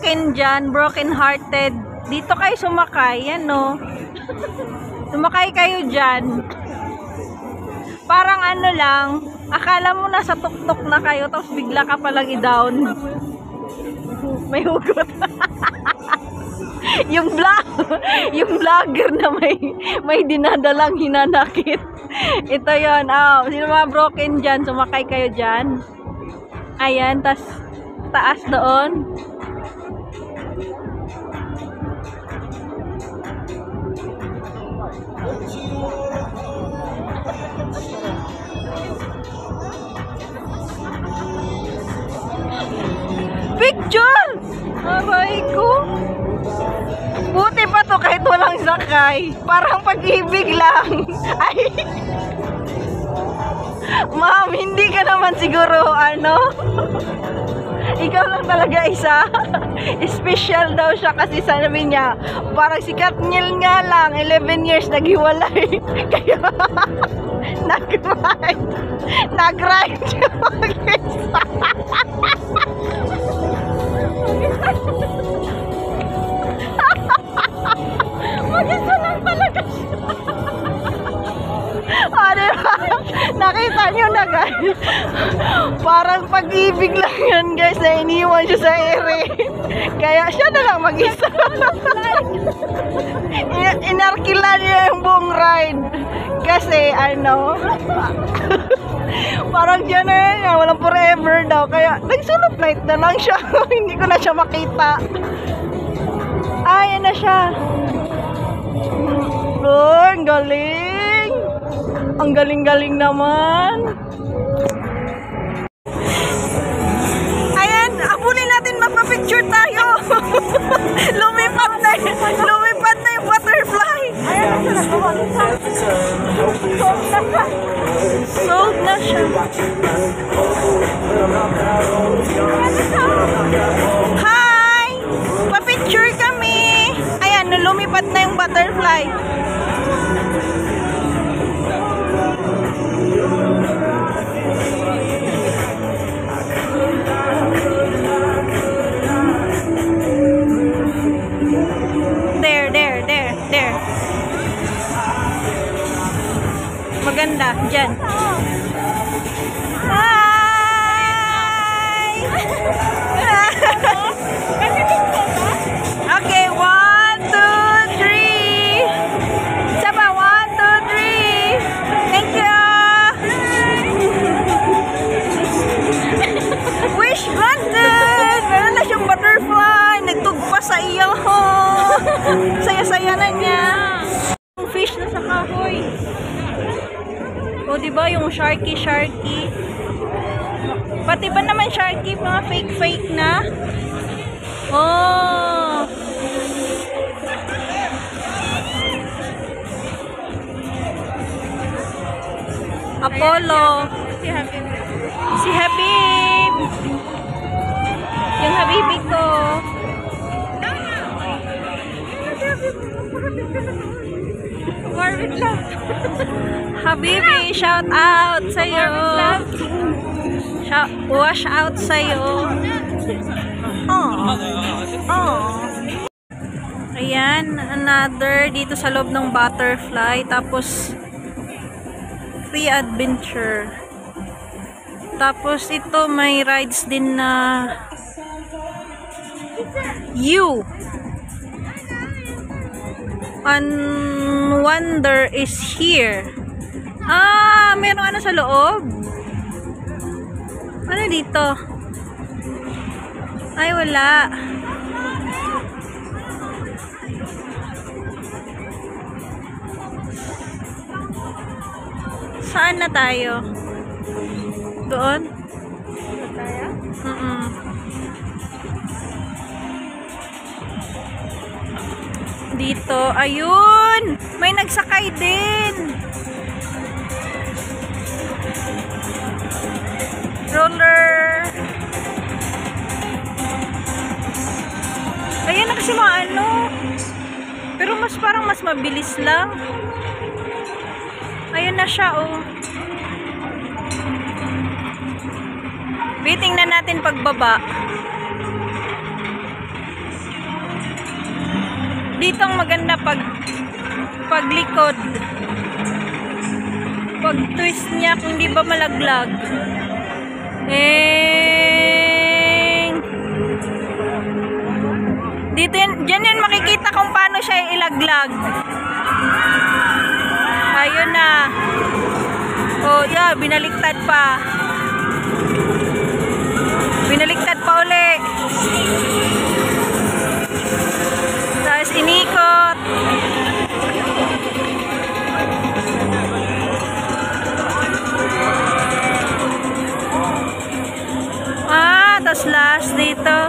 broken dyan, broken hearted, dito kayo sumakay, yan no. Sumakay kayo dyan. Parang ano lang, akala mo nasa tuktok na kayo, tapos bigla ka palang i-down. May hugot. yung vlogger na may dinadalang hinanakit. Ito yon. Sino mga broken dyan, sumakay kayo dyan. Ayan, taas doon. Picture! Aray ko. Buti pa to kahit walang sakay. Parang pag-ibig lang. Ay. Ma'am, hindi ka naman siguro ano. Ikaw lang talaga isa. Special daw siya kasi sabi niya, parang si Katniel nga lang, 11 years naghiwalay. Kaya nag-ride siya mag-isa. Mag-isa lang talaga siya. Diba? Nakita nyo na guys. Parang pag-ibig lang yan guys na iniwan siya sa ere. Kaya siya na lang mag-isa. Inarkila niya yung buong ride. Kasi ano, parang dyan na yan, walang forever daw. Kaya nag-solo flight na lang siya. Hindi ko na siya makita. Ayan na siya. Oh, ang galing. Ang galing-galing naman. Ayan, abulin natin magpa-picture tayo. Lumipad na yung butterfly. Sold na siya. Hi! Pa-picture kami. Ayan, lumipad na yung butterfly. There. Maganda, dyan. Hi! Okay, 1, 2, 3. Saba, 1, 2, 3. Thank you. Wish granted. Meron na siyang butterfly. Nagtugpa sa iyo. Saya-saya na niya. Yung fish na sa kahoy. O diba yung sharky. Pati ba naman sharky mga fake na? Oh. Apollo. Si Habib. Yung Habibi ko. Warwick lang. Habibi, shout out sa'yo. Wash out sa'yo. Ayan, another dito sa loob ng butterfly. Tapos, free adventure. Tapos, ito may rides din na and wonder is here. Meron ano sa loob? Ano dito? Ay, wala. Saan na tayo? Doon? Tayo? Dito, ayun! May nagsakay din! Roller! Ayan na kasi mga ano. Pero parang mas mabilis lang. Ayun na siya, oh. Waiting na natin pagbaba. Dito ang maganda paglikod. Pag twist niya kung di ba malaglag. Dito dyan yan makikita kung paano siya ilaglag. Ayun na. Oh, yeah, binaliktad pa. Binaliktad pa uli. Tapos inikot. Tapos last dito.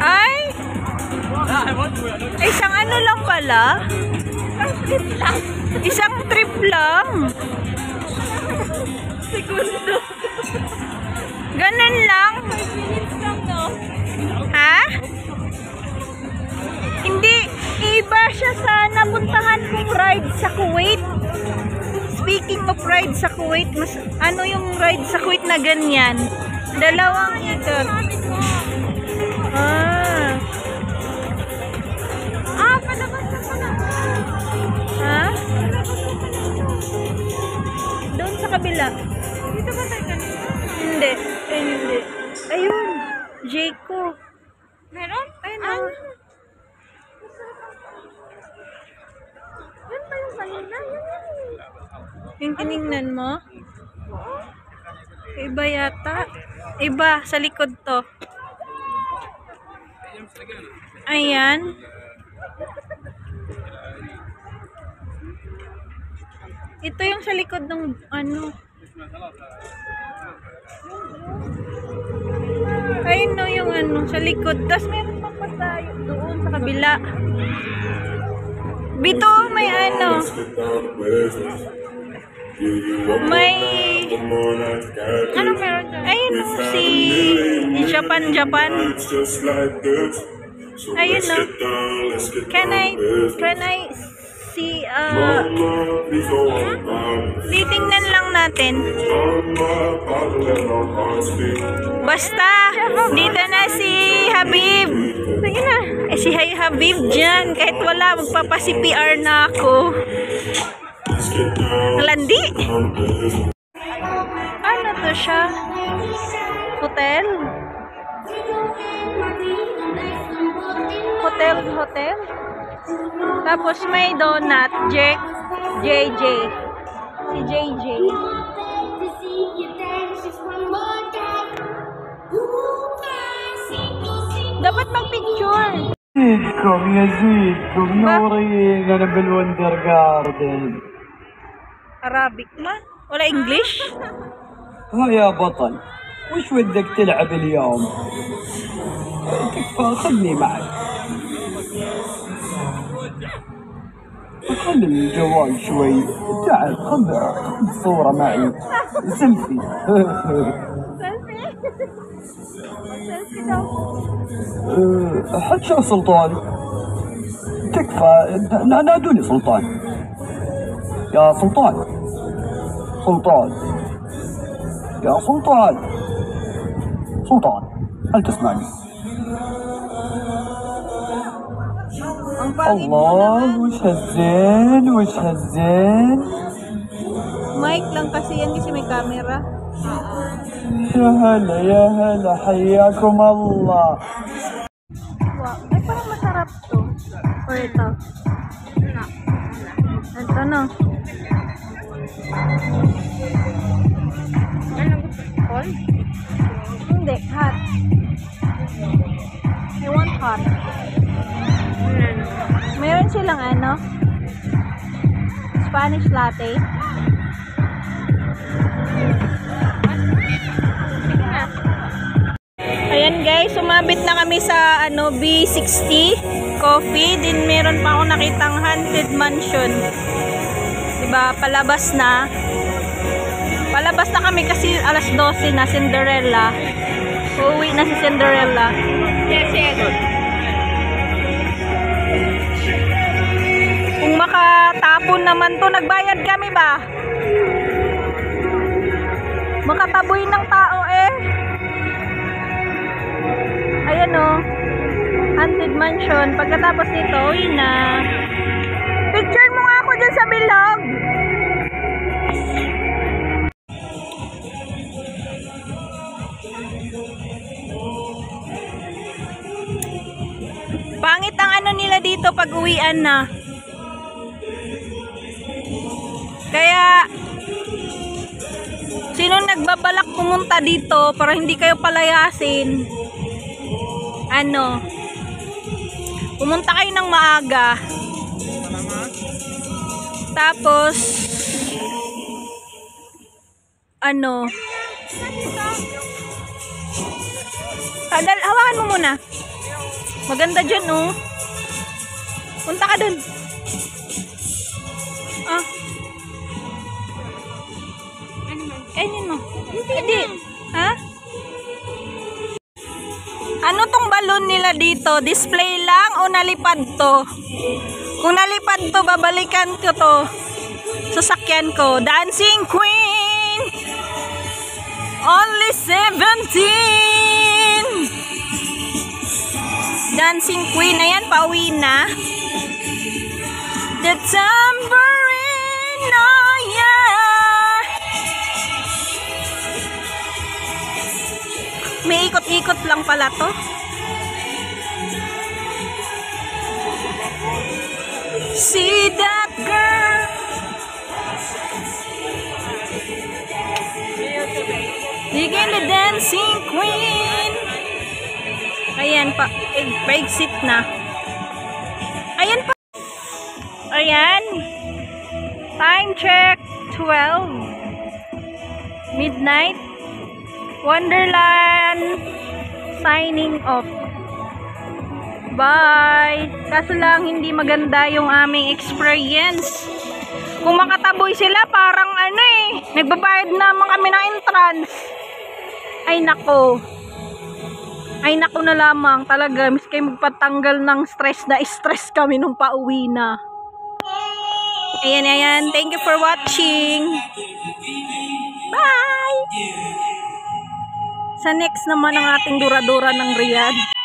Ay! Isang ano lang pala? Isang trip lang. Segundo. Ganun lang? 5 minutes lang, no? Ha? Hindi. Iba siya sa napuntahan kong ride sa Kuwait. Speaking of ride sa Kuwait, mas ano yung ride sa Kuwait na ganyan? Dalawang ikot. Palabas na pala. Ha? Doon sa kabila. Dito ba tayo kanina? Hindi. Hindi. Ayun. Jayco. Meron? Ayun. Yan ba yung kanina? Yung tinignan mo? Iba yata. Iba. Sa likod to. Ayan. Ito yung sa likod ng ano. Ayun no yung ano sa likod. Tapos meron pang tayo doon sa kabila. Bito may ano. May ano meron dyan? Ayun no si Japan. Ayun no. Can I see titingnan lang natin. Basta dito na si Habib. Sige na. Si Habib dyan. Kahit wala magpapa-CPR na ako. Landi. Ano to siya? Hotel? Hotel? Tapos may donut, JJ. Si JJ. Dapat mag-picture. يزيدكم نورين انا بالوندر جاردن. Arabic ما؟ ولا English؟ ها يا بطل وش ودك تلعب اليوم؟ تكفى خلني معك. خلي الجوال شوي. تعال خذ صورة معي. سيلفي. حتى سلطان. تكفى نادوني سلطان. يا سلطان. يا سلطان هل تسمعني؟ الله وش هالزين Mic lang kasi yan kasi may camera. يا هلا حياكم الله. Wow. Ay parang masarap to. Or ito. Ito no. Cold? Hindi, hot. I want hot. Meron silang ano? Spanish latte. Ayan guys, sumabit na kami sa ano B60 Coffee. Din meron pa ako nakitang Haunted Mansion. Diba, palabas na. Palabas na kami kasi alas 12 na, Cinderella. Uuwi na si Cinderella. Yes. Kung makatapon naman to, nagbayad kami ba? Makataboy ng tao eh. Ayan o. Haunted Mansion. Pagkatapos nito, uwi na. Picture mo nga ako dyan sa bilog. Pangit ang ano nila dito pag uwian na. Kaya sino nagbabalak pumunta dito para hindi kayo palayasin? Ano? Pumunta kayo ng maaga. Tapos ano? Hawakan mo muna. Maganda dyan, oh. Punta ka dun. Ah. Kainin mo. Hindi. Ha? Ano tong balon nila dito? Display lang o nalipad to? Kung nalipad to, babalikan ko to. Sasakyan ko. Dancing Queen! Only 17! Dancing Queen. Ayan, pauwi na. The tambourine, oh yeah! May ikot-ikot lang pala to. See that girl? Begin the Dancing Queen. Ayan pa, exit na. Ayan pa. Ayan. Time check 12 midnight. Wonderland signing off. Bye. Kaso lang hindi maganda yung aming experience. Kung makataboy sila parang ano eh, nagbabayad naman kami ng entrance. Ay nako. Ay naku na lamang talaga, miski magpatanggal ng stress na stress kami nung pauwi na. Ayan, ayan. Thank you for watching. Bye! Sa next naman ang ating dura-dura ng Riyadh.